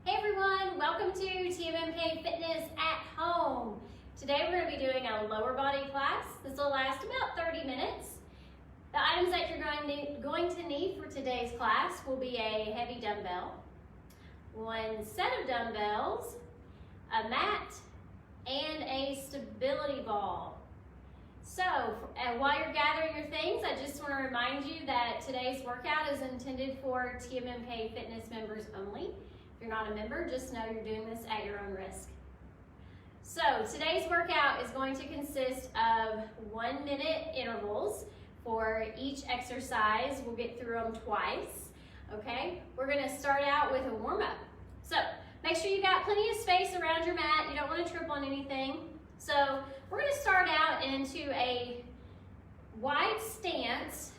Hey everyone, welcome to TMMK Fitness at Home. Today we're going to be doing a lower body class. This will last about 30 minutes. The items that you're going to need for today's class will be a heavy dumbbell, one set of dumbbells, a mat, and a stability ball. So while you're gathering your things, I just want to remind you that today's workout is intended for TMMK Fitness members only. If you're not a member, just know you're doing this at your own risk. So today's workout is going to consist of 1 minute intervals for each exercise. We'll get through them twice, okay? We're gonna start out with a warm-up. So make sure you got plenty of space around your mat. You don't wanna trip on anything. So we're gonna start out into a wide stance,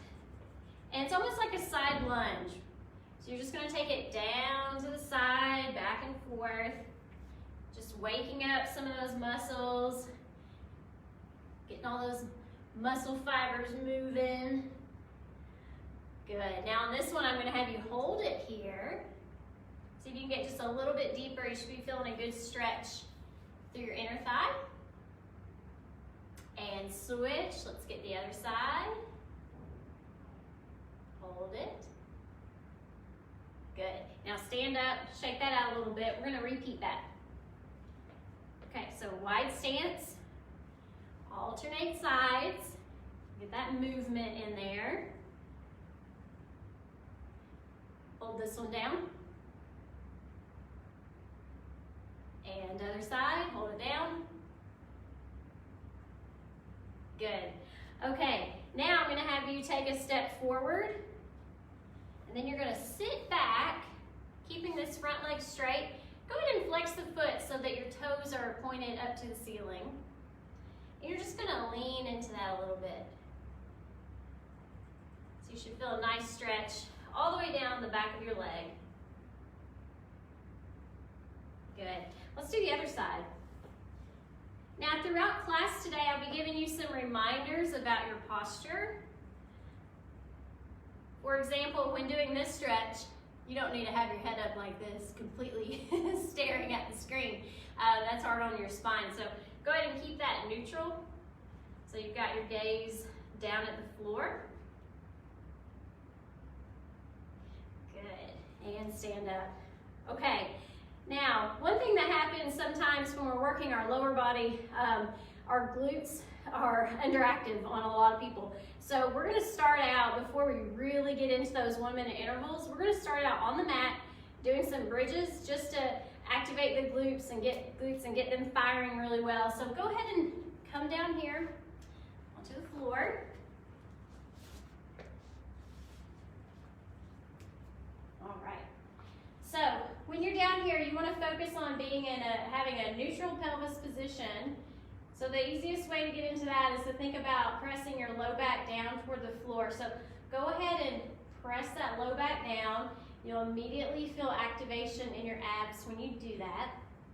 and it's almost like a side lunge. So you're just gonna take it down to the side, back and forth, just waking up some of those muscles, getting all those muscle fibers moving. Good. Now on this one, I'm gonna have you hold it here. See if you can get just a little bit deeper. You should be feeling a good stretch through your inner thigh. And switch. Let's get the other side. Hold it. Good. Now stand up, shake that out a little bit. We're gonna repeat that. Okay, so wide stance, alternate sides, get that movement in there. Hold this one down. And other side, hold it down. Good. Okay, now I'm gonna have you take a step forward, and then you're gonna sit back, keeping this front leg straight. Go ahead and flex the foot so that your toes are pointed up to the ceiling. And you're just gonna lean into that a little bit. So you should feel a nice stretch all the way down the back of your leg. Good. Let's do the other side. Now throughout class today, I'll be giving you some reminders about your posture. For example, when doing this stretch, you don't need to have your head up like this, completely staring at the screen. That's hard on your spine. So go ahead and keep that neutral. So you've got your gaze down at the floor. Good. And stand up. Okay. Now, one thing that happens sometimes when we're working our lower body, our glutes are underactive on a lot of people. So we're gonna start out, before we really get into those 1 minute intervals, we're gonna start out on the mat, doing some bridges just to activate the glutes and get them firing really well. So go ahead and come down here onto the floor. All right. So when you're down here, you want to focus on being in having a neutral pelvis position. So the easiest way to get into that is to think about pressing your low back down toward the floor. So go ahead and press that low back down. You'll immediately feel activation in your abs when you do that,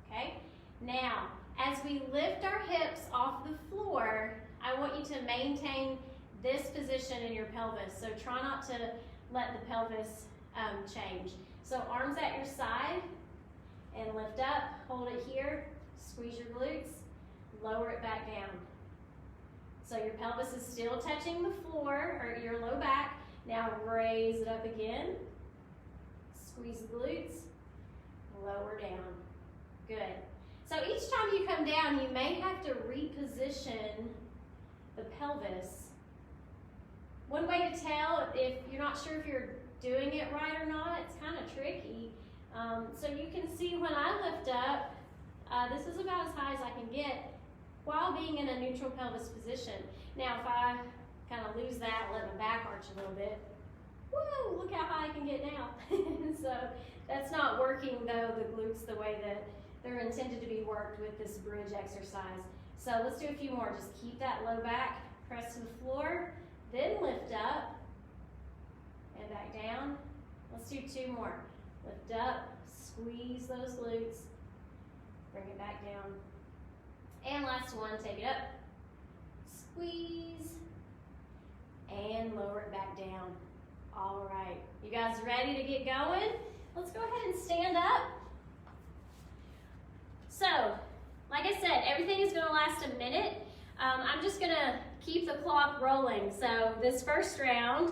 okay? Now, as we lift our hips off the floor, I want you to maintain this position in your pelvis. So try not to let the pelvis change. So arms at your side and lift up, hold it here, squeeze your glutes, lower it back down. So your pelvis is still touching the floor or your low back. Now raise it up again, squeeze the glutes, lower down. Good. So each time you come down, you may have to reposition the pelvis. One way to tell if you're not sure if you're doing it right or not, it's kind of tricky. So you can see when I lift up, this is about as high as I can get while being in a neutral pelvis position. Now if I kind of lose that, let my back arch a little bit, whoa, look how high I can get now. So that's not working though, the glutes, the way that they're intended to be worked with this bridge exercise. So let's do a few more. Just keep that low back, press to the floor, then lift up, and back down. Let's do 2 more. Lift up, squeeze those glutes, bring it back down. And last one, take it up, squeeze, and lower it back down. All right, you guys ready to get going? Let's go ahead and stand up. everything is gonna last a minute. I'm just gonna keep the clock rolling. So this first round,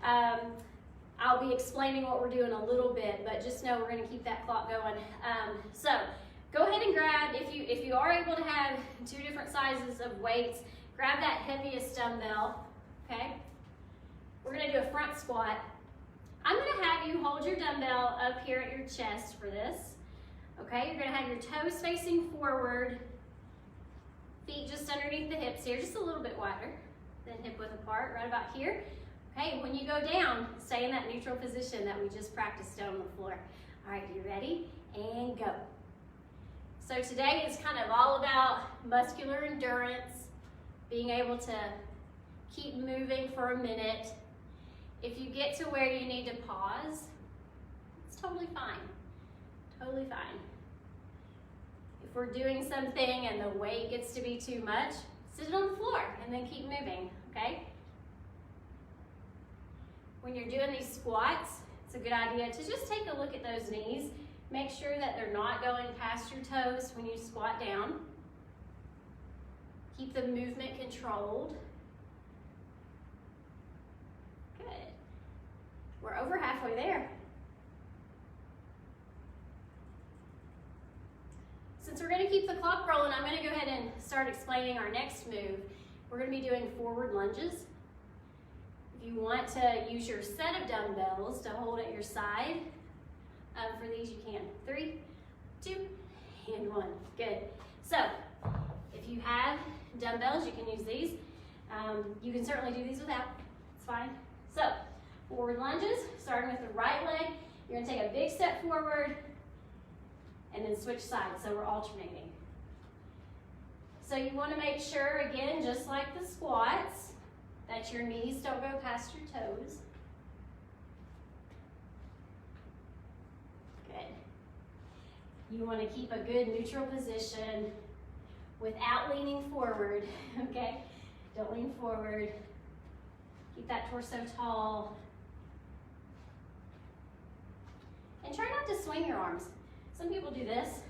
I'll be explaining what we're doing a little bit, but just know we're gonna keep that clock going. So go ahead and grab, if you are able to have 2 different sizes of weights, grab that heaviest dumbbell, okay? We're gonna do a front squat. I'm gonna have you hold your dumbbell up here at your chest for this, okay? You're gonna have your toes facing forward, feet just underneath the hips here, just a little bit wider than hip width apart, right about here. Okay, when you go down, stay in that neutral position that we just practiced down on the floor. All right, you ready? And go. So today is kind of all about muscular endurance, being able to keep moving for a minute. If you get to where you need to pause, it's totally fine, totally fine. If we're doing something and the weight gets to be too much, sit it on the floor and then keep moving, okay? When you're doing these squats, it's a good idea to just take a look at those knees. Make sure that they're not going past your toes when you squat down. Keep the movement controlled. Good. We're over halfway there. Since we're going to keep the clock rolling, I'm going to go ahead and start explaining our next move. We're going to be doing forward lunges. If you want to use your set of dumbbells to hold at your side, for these you can. 3, 2, and 1. Good. So, if you have dumbbells, you can use these. You can certainly do these without. It's fine. So, forward lunges, starting with the right leg. You're going to take a big step forward, and then switch sides, so we're alternating. So you want to make sure, again, just like the squats, that your knees don't go past your toes. Good. You want to keep a good neutral position without leaning forward, okay? Don't lean forward. Keep that torso tall. And try not to swing your arms. Some people do this.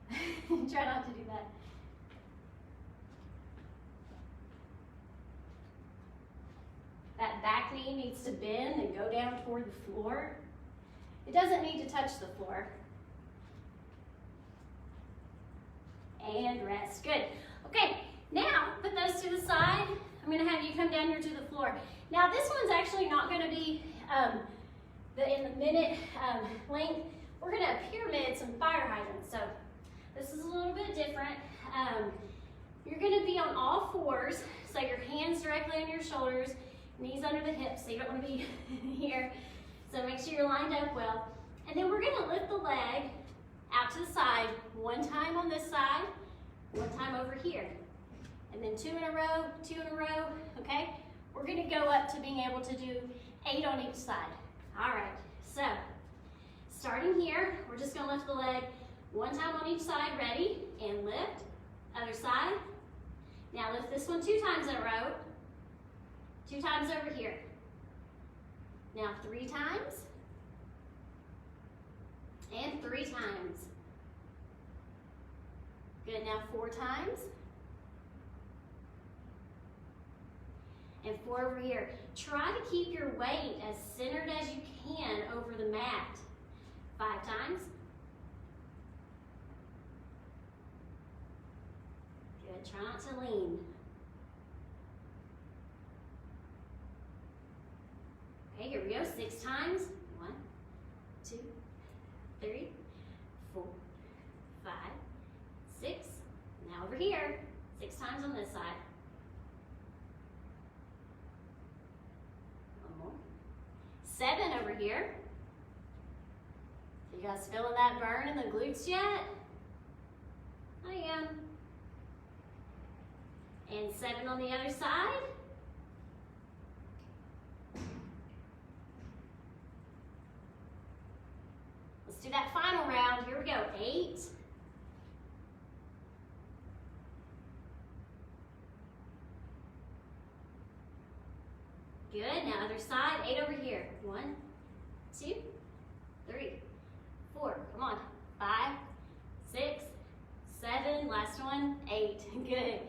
Try not to do that. That back knee needs to bend and go down toward the floor. It doesn't need to touch the floor. And rest. Good. Okay, now put those to the side. I'm going to have you come down here to the floor. Now this one's actually not going to be in the minute length. We're going to pyramid some fire hydrants. So this is a little bit different. You're going to be on all fours, so your hands directly on your shoulders, knees under the hips, so you don't want to be here. So make sure you're lined up well. And then we're going to lift the leg out to the side, 1 time on this side, 1 time over here. And then 2 in a row, 2 in a row, okay? We're going to go up to being able to do 8 on each side. All right, so starting here, we're just going to lift the leg 1 time on each side, ready, and lift. Other side. Now lift this one 2 times in a row. 2 times over here. Now 3 times. And 3 times. Good, now 4 times. And 4 over here. Try to keep your weight as centered as you can over the mat. 5 times. Good, try not to lean. Okay, here we go, 6 times. 1, 2, 3, 4, 5, 6. Now over here, 6 times on this side. 1 more. 7 over here. You guys feeling that burn in the glutes yet? I am. And 7 on the other side. Let's do that final round. Here we go. 8. Good. Now other side. 8 over here. 1, 2, 3, 4. Come on. 5, 6, 7. Good.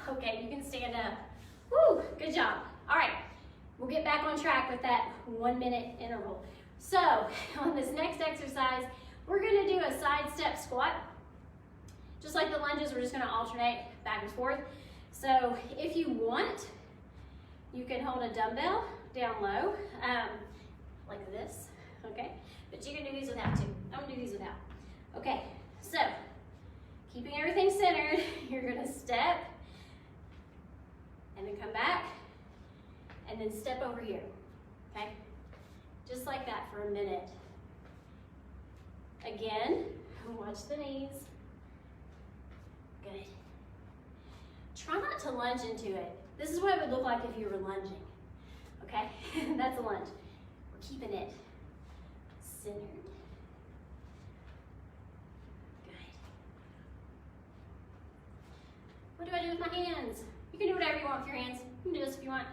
Okay, you can stand up. Woo, good job. All right, we'll get back on track with that 1 minute interval. So on this next exercise, we're gonna do a side step squat. Just like the lunges, we're just gonna alternate back and forth. So if you want, you can hold a dumbbell down low, like this, okay? But you can do these without too. I'm gonna do these without. Okay, so keeping everything centered, you're gonna step, and then come back, and then step over here, okay? Just like that for a minute. Again, watch the knees. Good. Try not to lunge into it. This is what it would look like if you were lunging, okay? That's a lunge. We're keeping it centered. Good. What do I do with my hands? You can do whatever you want with your hands. You can do this if you want.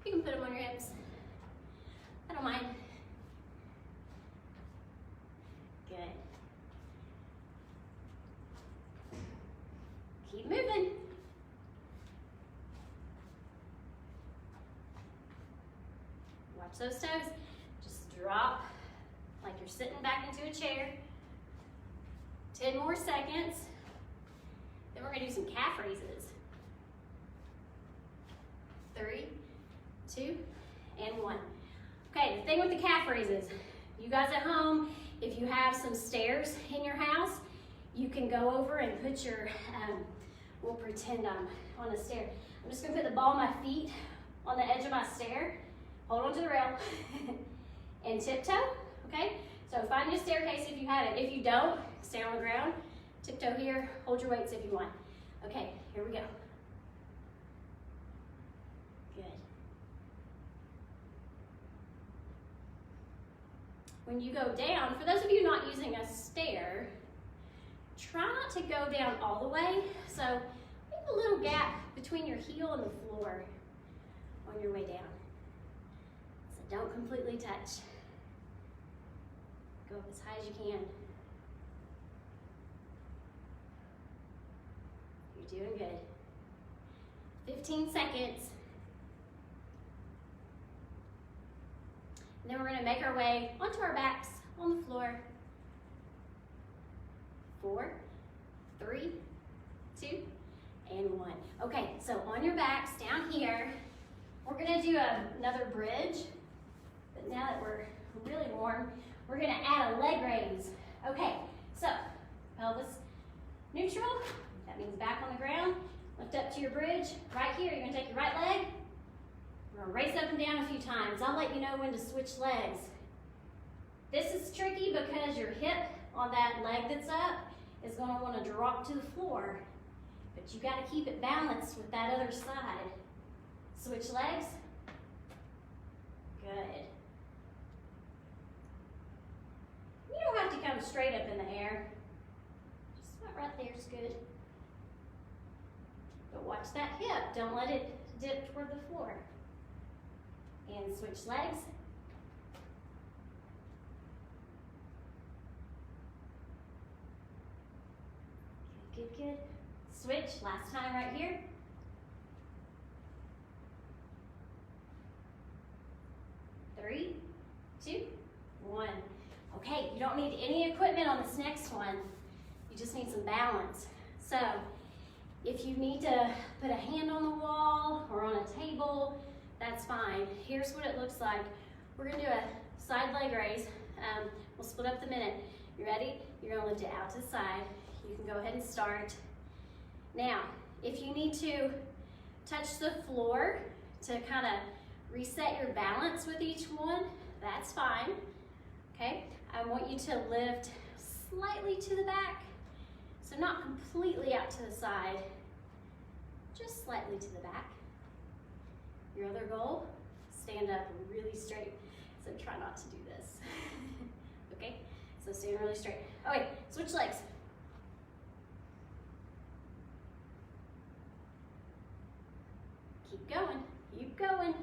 You can put them on your hips. I don't mind. Good. Keep moving. Watch those toes. Just drop like you're sitting back into a chair. 10 more seconds. Then we're gonna do some calf raises. 3, 2, and 1. Okay, the thing with the calf raises, you guys at home, if you have some stairs in your house, you can go over and put your, we'll pretend I'm on a stair. I'm just gonna put the ball of my feet on the edge of my stair, hold on to the rail, and tiptoe, okay? So find your staircase if you have it. If you don't, stay on the ground, tiptoe here, hold your weights if you want. Okay, here we go. Good. When you go down, for those of you not using a stair, try not to go down all the way. So leave a little gap between your heel and the floor on your way down. So don't completely touch. Go up as high as you can. You're doing good. 15 seconds. And then we're gonna make our way onto our backs on the floor. 4, 3, 2, and 1. Okay, so on your backs down here, we're gonna do another bridge. But now that we're really warm, we're gonna add a leg raise. Okay, so pelvis neutral, that means back on the ground. Lift up to your bridge. Right here, you're gonna take your right leg. We're gonna raise up and down a few times. I'll let you know when to switch legs. This is tricky because your hip on that leg that's up is gonna wanna drop to the floor, but you gotta keep it balanced with that other side. Switch legs. Good. You don't have to come straight up in the air. Just about right there is good. But watch that hip. Don't let it dip toward the floor. And switch legs. Good, good, good. Switch, last time right here. Three, 2, 1. Okay, you don't need any equipment on this next one. You just need some balance. So, if you need to put a hand on the wall or on a table, that's fine. Here's what it looks like. We're gonna do a side leg raise. We'll split up the minute. You ready? You're gonna lift it out to the side. You can go ahead and start. Now, if you need to touch the floor to kind of reset your balance with each one, that's fine, okay? I want you to lift slightly to the back, so not completely out to the side, just slightly to the back. Your other goal, stand up really straight, so try not to do this, okay? So stand really straight. Okay, switch legs. Keep going, keep going.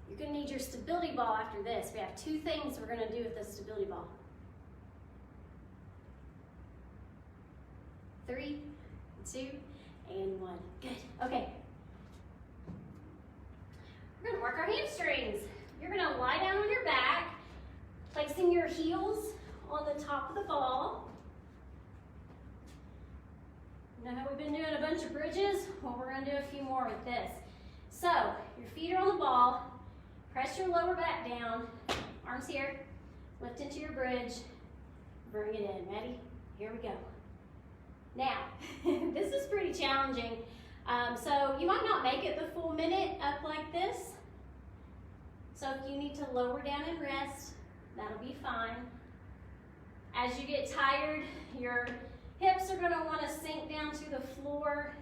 You're gonna need your stability ball after this. We have 2 things we're gonna do with the stability ball. 3, 2, and 1. Good. Okay. We're gonna work our hamstrings. You're gonna lie down on your back, placing your heels on the top of the ball. You know how we've been doing a bunch of bridges? Well, we're gonna do a few more with this. So, your feet are on the ball, press your lower back down, arms here, lift into your bridge, bring it in. Ready? Here we go. Now, this is pretty challenging. So you might not make it the full minute up like this. So if you need to lower down and rest, that'll be fine. As you get tired, your hips are gonna wanna sink down to the floor.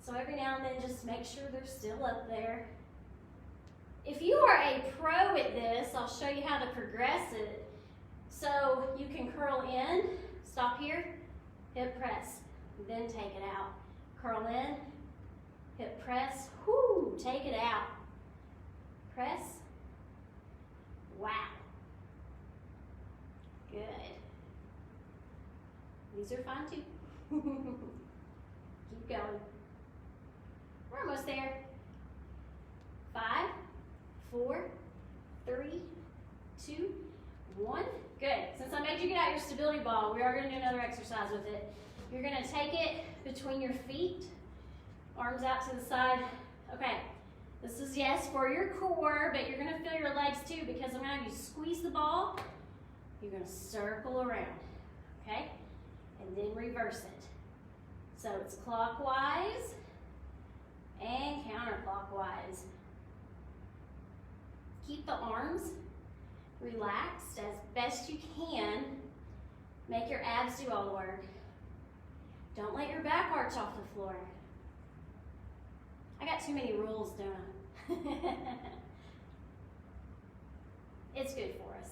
So every now and then, just make sure they're still up there. If you are a pro at this, I'll show you how to progress it. So you can curl in, stop here, hip press, then take it out. Curl in, hip press, whoo, take it out. Press, wow. Good. These are fun too. Keep going. We're almost there. 5, 4, 3, 2, 1. Good. Since I made you get out your stability ball, we are going to do another exercise with it. You're going to take it between your feet, arms out to the side. Okay. This is yes for your core, but you're going to feel your legs too, because I'm going to have you squeeze the ball. You're going to circle around. Okay? And then reverse it. So it's clockwise and counterclockwise. Keep the arms relaxed as best you can. Make your abs do all the work. Don't let your back arch off the floor. I got too many rules, don't I? It's good for us.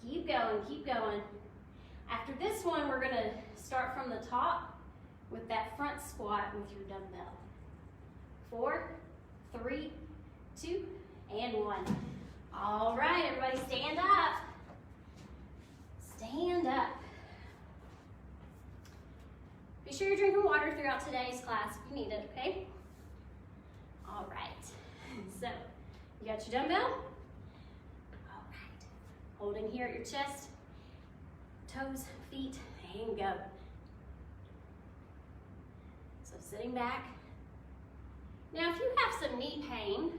Keep going, keep going. After this one, we're gonna start from the top with that front squat with your dumbbell. 4, 3, 2, and 1. All right, everybody stand up. Stand up. Be sure you're drinking water throughout today's class if you need it, okay? All right, so you got your dumbbell? All right, holding here at your chest, toes, feet, and go. So sitting back. Now if you have some knee pain,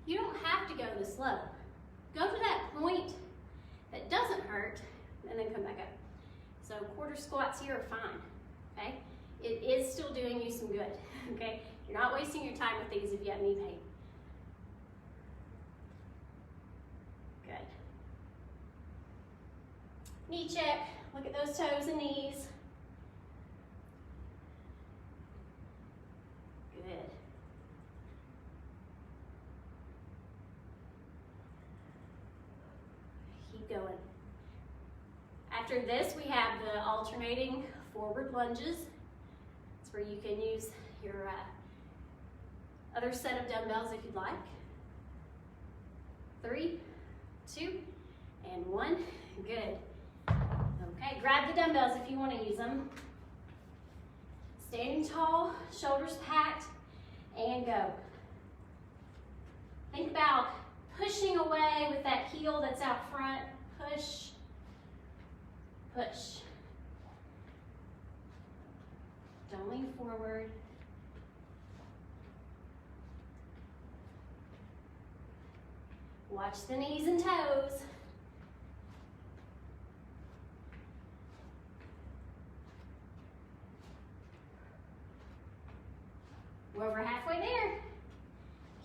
you don't have to go this low. Go to that point that doesn't hurt and then come back up. So quarter squats here are fine, okay? It is still doing you some good, okay? You're not wasting your time with these if you have knee pain. Good. Knee check, look at those toes and knees. Good. Keep going. After this, we have the alternating forward lunges. It's where you can use your other set of dumbbells if you'd like. 3, 2, and 1. Good. Okay, grab the dumbbells if you want to use them. Standing tall, shoulders packed, and go. Think about pushing away with that heel that's out front. Push, push. Don't lean forward. Watch the knees and toes. We're over halfway there.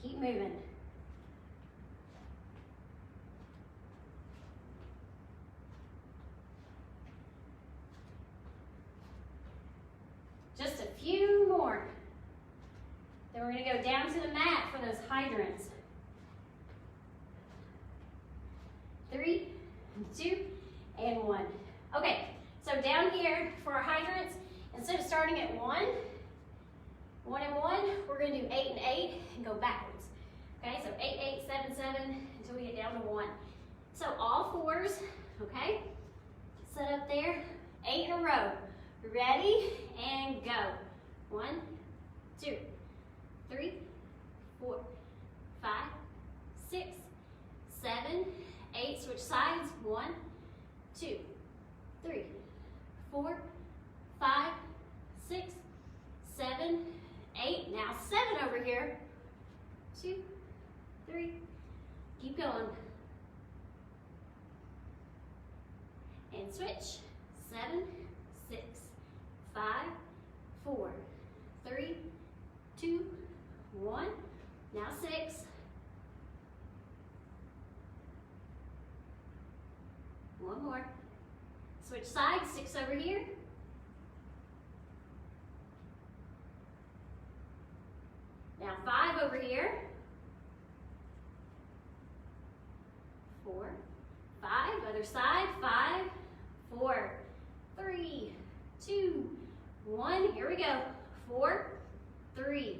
Keep moving. Just a few more. Then we're going to go down to the mat for those hydrants. 3, 2, and 1. Okay, so down here for our hydrants, instead of starting at 1 and 1, we're going to do 8 and 8 and go backwards. Okay, so 8, 8, 7, 7 until we get down to 1. So all fours, okay, set up there, 8 in a row. Ready, and go. 1, 2, 3, 4, 5, 6, 7, 8. Switch sides. 1, 2, 3, 4, 5, 6, 7, 8. Now 7 over here. 2, 3. Keep going. And switch. 7, 6, 5, 4, 3, 2, 1. Now 6. 1 more. Switch sides. 6 over here. Now 5 over here. 4, 5. Other side. 5, 4, 3, 2, 1. Here we go. 4, 3,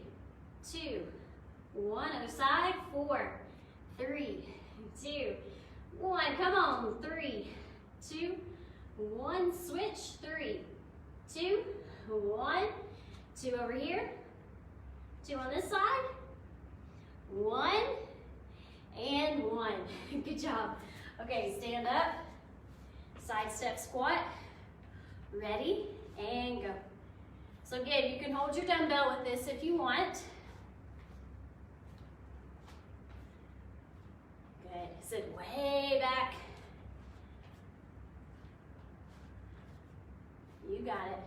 2, 1. Other side. 4, 3, 2, 1. Come on. 3, 2, 1. Switch. 3, 2, 1. 2 over here. 2 on this side. 1 and 1. Good job. Okay, stand up. Side step squat. Ready, and go. So again, you can hold your dumbbell with this if you want. Good. Sit way back. You got it.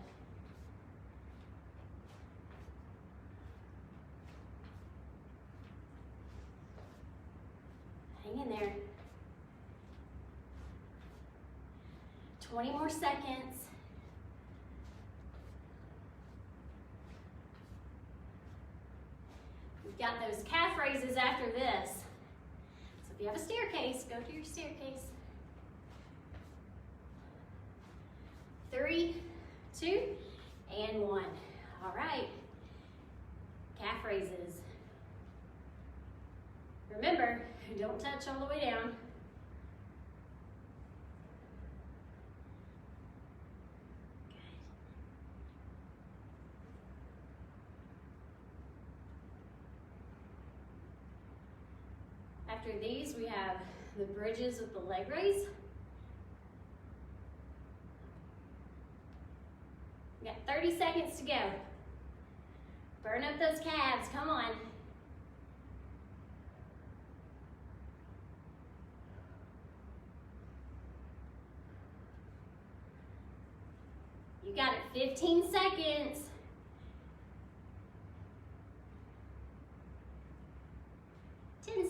Hang in there. 20 more seconds. We've got those calf raises after this. So if you have a staircase, go to your staircase. 3, 2, and 1. All right. Calf raises. Remember, don't touch all the way down. After these, we have the bridges with the leg raise. We got 30 seconds to go. Burn up those calves, come on. You got it, 15 seconds.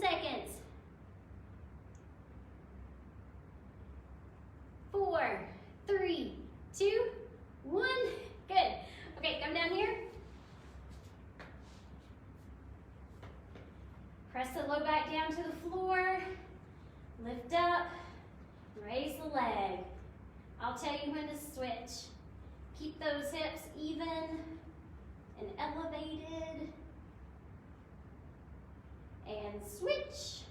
Seconds. 4, 3, 2, 1. Good. Okay, come down here. Press the low back down to the floor. Lift up. Raise the leg. I'll tell you when to switch. Keep those hips even and elevated. And switch.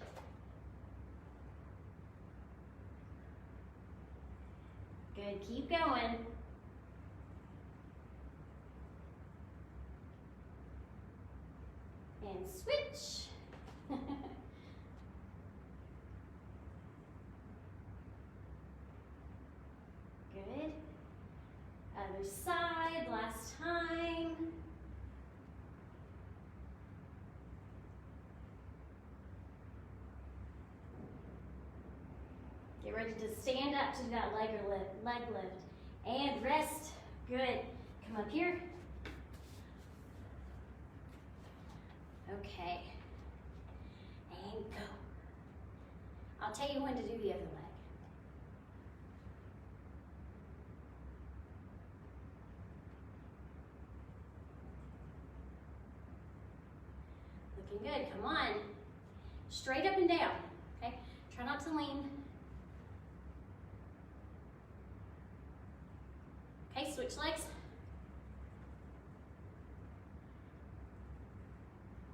Good, keep going. And switch. Good. Other side, last time. Get ready to stand up to that leg lift. And rest. Good. Come up here. Okay. And go. I'll tell you when to do the other leg. Looking good. Come on. Straight up and down. Okay? Try not to lean. Okay, switch legs.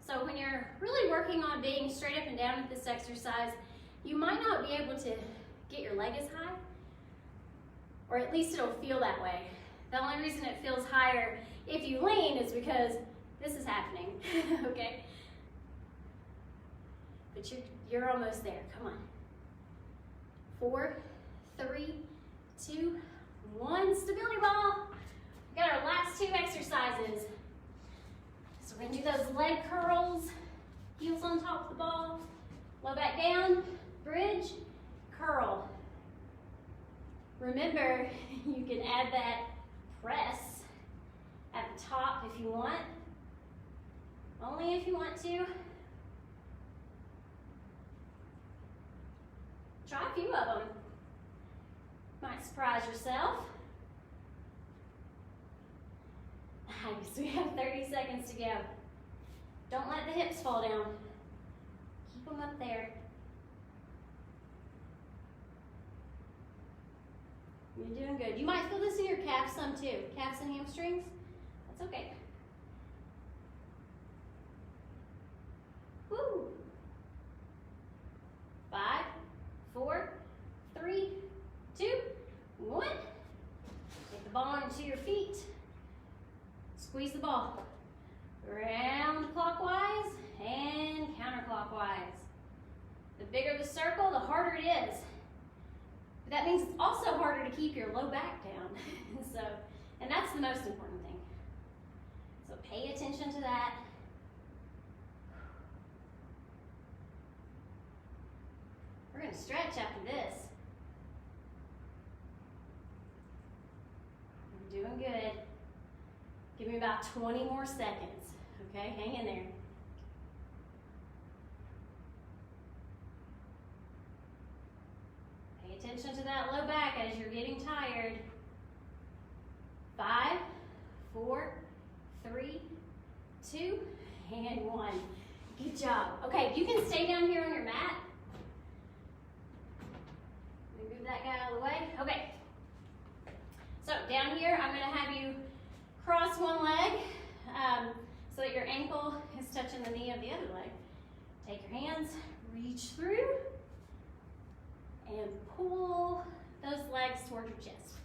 So when you're really working on being straight up and down with this exercise, you might not be able to get your leg as high, or at least it'll feel that way. The only reason it feels higher if you lean is because this is happening, okay? But you're almost there, come on. 4, 3, 2, 1, stability ball. We got our last 2 exercises. So we're gonna do those leg curls, heels on top of the ball, low back down, bridge, curl. Remember, you can add that press at the top if you want, only if you want to. Try a few of them. Might surprise yourself. Nice, we have 30 seconds to go. Don't let the hips fall down. Keep them up there. You're doing good. You might feel this in your calves some too. Calves and hamstrings, that's okay. Woo. 5, 4, 3, 2, 1. Take the ball onto your feet. Squeeze the ball. Round clockwise and counterclockwise. The bigger the circle, the harder it is. But that means it's also harder to keep your low back down. And that's the most important thing. So pay attention to that. We're gonna stretch after this. You're doing good. Give me about 20 more seconds, okay? Hang in there. Pay attention to that low back as you're getting tired. 5, 4, 3, 2, and 1. Good job. Okay, you can stay down here on your mat. Let me move that guy out of the way. Okay. So down here, I'm gonna have you cross one leg so that your ankle is touching the knee of the other leg. Take your hands, reach through, and pull those legs toward your chest.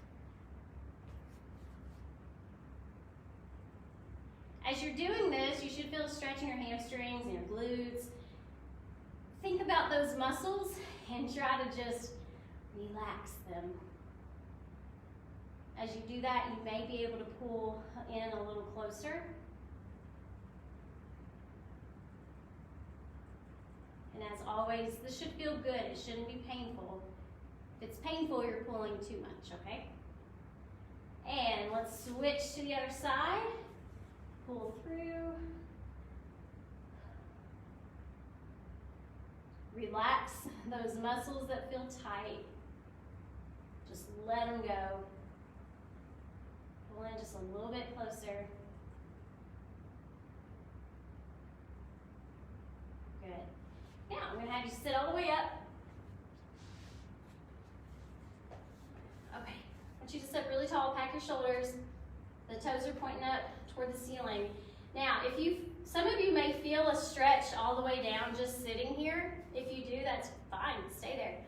As you're doing this, you should feel stretching your hamstrings and your glutes. Think about those muscles and try to just relax them. As you do that, you may be able to pull in a little closer. And as always, this should feel good. It shouldn't be painful. If it's painful, you're pulling too much, okay? And let's switch to the other side. Pull through. Relax those muscles that feel tight. Just let them go. Pull in just a little bit closer. Good. Now I'm going to have you sit all the way up. Okay. I want you to sit really tall, pack your shoulders. The toes are pointing up toward the ceiling. Now, some of you may feel a stretch all the way down just sitting here. If you do, that's fine. Stay there.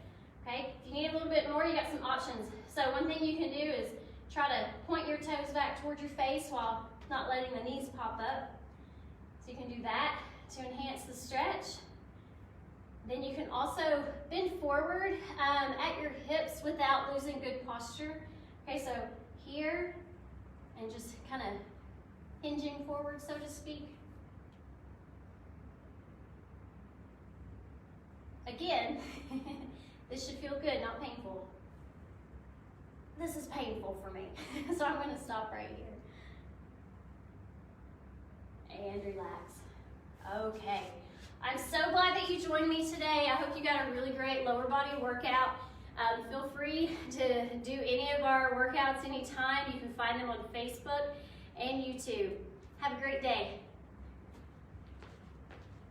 Okay? If you need a little bit more, you got some options. So one thing you can do is try to point your toes back towards your face while not letting the knees pop up. So you can do that to enhance the stretch. Then you can also bend forward at your hips without losing good posture. Okay, so here, and just kind of hinging forward, so to speak. Again, this should feel good, not painful. This is painful for me, so I'm going to stop right here. And relax. Okay. I'm so glad that you joined me today. I hope you got a really great lower body workout. Feel free to do any of our workouts anytime. You can find them on Facebook and YouTube. Have a great day.